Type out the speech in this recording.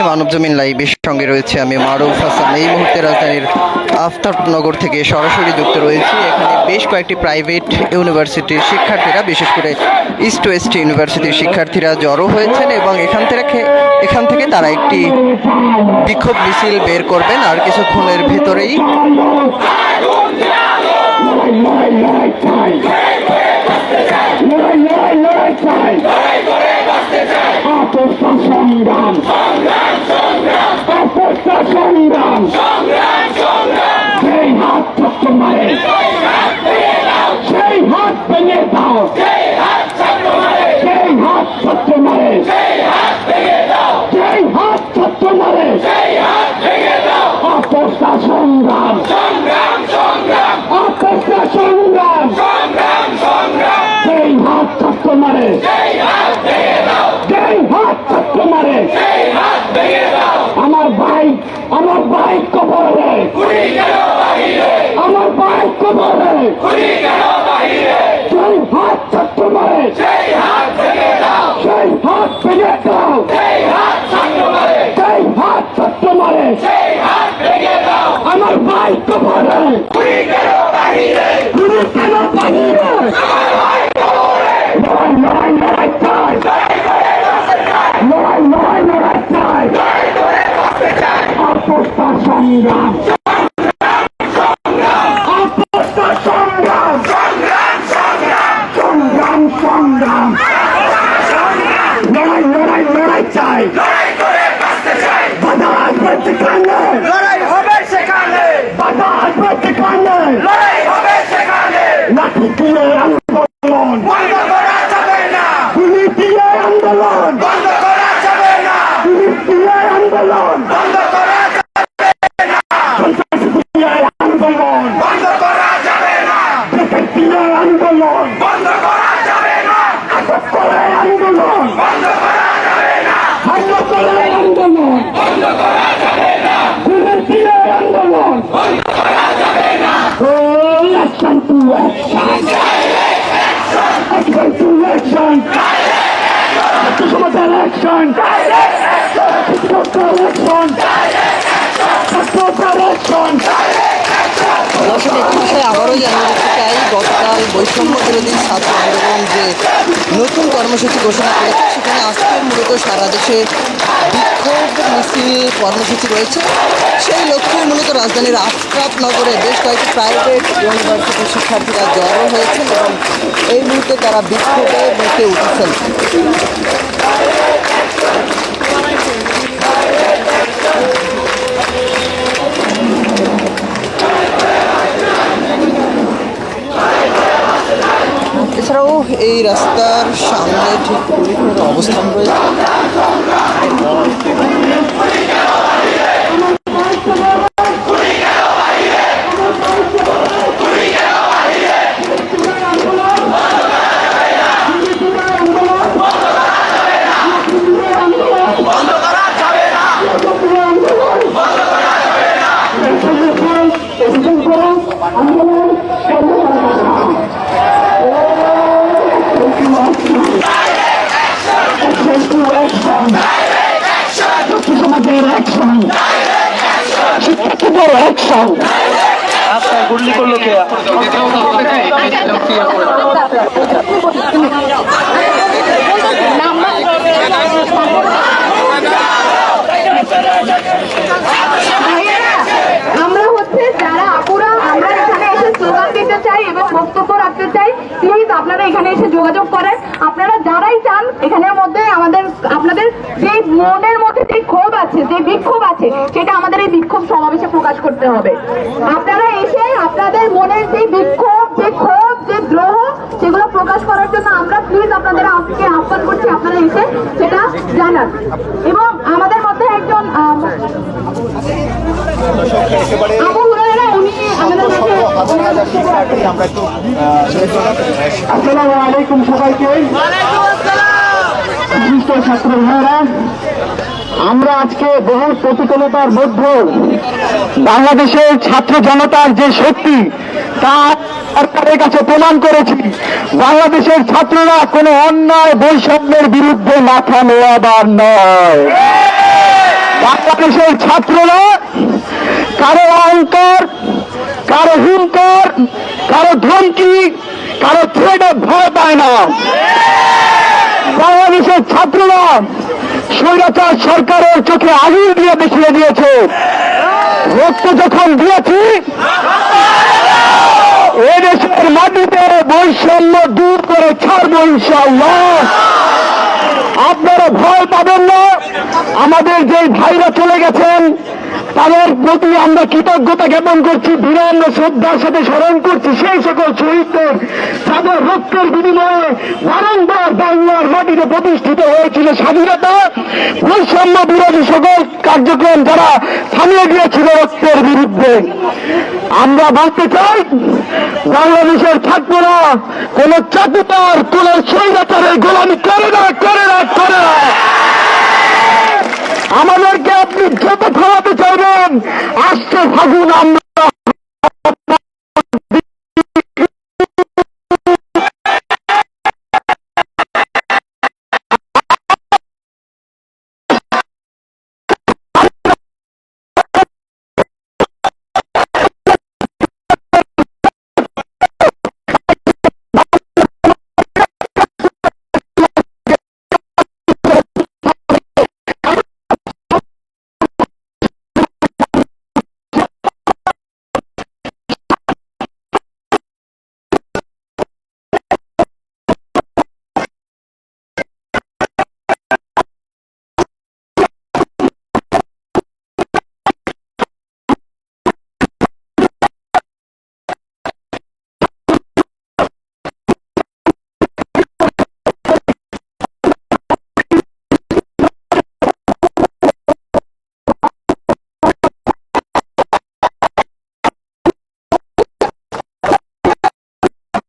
মানবজমিন লাইভের সঙ্গে রয়েছে আমি মারুফ হাসান। এই মুহূর্তে রাজধানীর আফতাবনগর থেকে সরাসরি যুক্ত রয়েছি। এখানে বেশ কয়েকটি প্রাইভেট ইউনিভার্সিটির শিক্ষার্থীরা, বিশেষ করে ইস্ট ওয়েস্ট ইউনিভার্সিটির শিক্ষার্থীরা জড়ো হয়েছেন এবং এখান থেকে তারা একটি বিক্ষোভ মিছিল বের করবেন আর কিছুক্ষণের ভেতরেই। আমার বাইক কবরে, আমার বাইক কবরে, সেই হাত ছাত্র মারে, সেই হাত ভেঙে দাও, সেই হাত ছাত্র মারে, আমার বাইক কবরে, গুলি কেন বাহিরে, লড়াই লড়াই চাই, লড়াই চাই, অপস্থার সংগ্রাম, লড়াই চাই, বাধা আসবে সেখানে, লড়াই হবে সেখানে, বাধা আসবে সেখানে, লড়াই হবে সেখানে, লাঠি দিয়ে আন্দোলন বন্ধ করা যাবে না, গুলি দিয়ে আন্দোলন বন্ধ করা যাবে না, পুলিশ দিয়ে আন্দোলন বন্ধ করা যাবে না, সন্ত্রাস দিয়ে আন্দোলন বন্ধ করা যাবে না, ব্রিগেড দিয়ে আন্দোলন বন্ধ করা যাবে না, আটক করে আন্দোলন বন্ধ করা যাবে না, হামলা করে আন্দোলন বন্ধ করা যাবে না, পুলিশ দিয়ে আন্দোলন বন্ধ করা যাবে না। Action to action, action to action, সমাজের action, দর্শক, একটি বিষয়ে আবারও জানিয়ে দিতে চাই, গতকাল বৈষম্য বিরোধী ছাত্র আন্দোলন যে নতুন কর্মসূচি ঘোষণা করেছে, সেখানে আজকে মূলত সারা দেশে বিক্ষোভ মিছিল কর্মসূচি রয়েছে। সেই লক্ষ্যে মূলত রাজধানীর আফতাবনগরে বেশ কয়েকটি প্রাইভেট ইউনিভার্সিটির শিক্ষার্থীরা জড়ো হয়েছেন এবং এই মুহূর্তে তারা বিক্ষোভে মেতে উঠেছেন। এছাড়াও এই রাস্তার সামনে ঠিক পুলিশের অবস্থান রয়েছে। আচ্ছা, গুলি করলো কে? আমরা হচ্ছে যারা আপুরা, আমরা এখানে এসে স্লোগান দিতে চাই এবং বক্তব্য রাখতে চাই। প্লিজ আপনারা এখানে এসে যোগাযোগ করেন। আপনারা যারাই চান এখানের মধ্যে আপনাদের যে মনের মধ্যে যে ক্ষোভ আছে, যে বিক্ষোভ আছে, সেটা আমাদের এই বিক্ষোভ সমাবেশে প্রকাশ করতে হবে। আপনারা এসে আপনাদের মনের যে বিক্ষোভ, যে ক্ষোভ, যে দ্রোহ, সেগুলো প্রকাশ করার জন্য আমরা প্লিজ আপনাদের আজকে আহ্বান করছি, আপনারা এসে সেটা জানান। এবং আমাদের মধ্যে একজন আবু হুরায়রা, উনি আমাদের মাঝে। আসসালামু আলাইকুম সবাইকে। ছাত্র ভাইরা, আমরা আজকে বহু প্রতিকূলতার মধ্যে বাংলাদেশের ছাত্র জনতার যে শক্তি তা সরকারের কাছে প্রমাণ করেছি। বাংলাদেশের ছাত্ররা কোনো অন্যায় বৈষম্যের বিরুদ্ধে মাথা নোয়াবার নয়। বাংলাদেশের ছাত্ররা কারো অহংকার, কারো হুঙ্কার, কারো ধমকি, কারো থ্রেডে ভয় পায় না। বাংলাদেশের ছাত্ররা স্বৈরাচার সরকারের চোখে আঙুল দিয়ে দেখিয়ে দিয়েছে, রক্ত যখন দিয়েছি এদেশের মাটিতে বৈষম্য দূর করে ছাড়বো ইনশাআল্লাহ। আপনারা ভয় পাবেন না। আমাদের যে ভাইরা চলে গেছেন তাদের প্রতি আমরা কৃতজ্ঞতা জ্ঞাপন করছি, বিনম্র শ্রদ্ধার সাথে স্মরণ করছি সেই সকল শহীদদের যাদের রক্তের বিনিময়ে বারংবার বাংলার মাটিতে প্রতিষ্ঠিত হয়েছিল স্বাধীনতা, বৈষম্য বিরোধী সকল কার্যক্রম যারা থামিয়ে দিয়েছিল রক্তের বিরুদ্ধে। আমরা বলতে চাই বাংলাদেশের ছাত্ররা কোন চাকুতার, কোন স্বৈরাচারের গোলামি করে না, করে না, করে না। আমাদেরকে আপনি যত খাওয়াতে চাইবেন, আসছে ফাগুন আমরা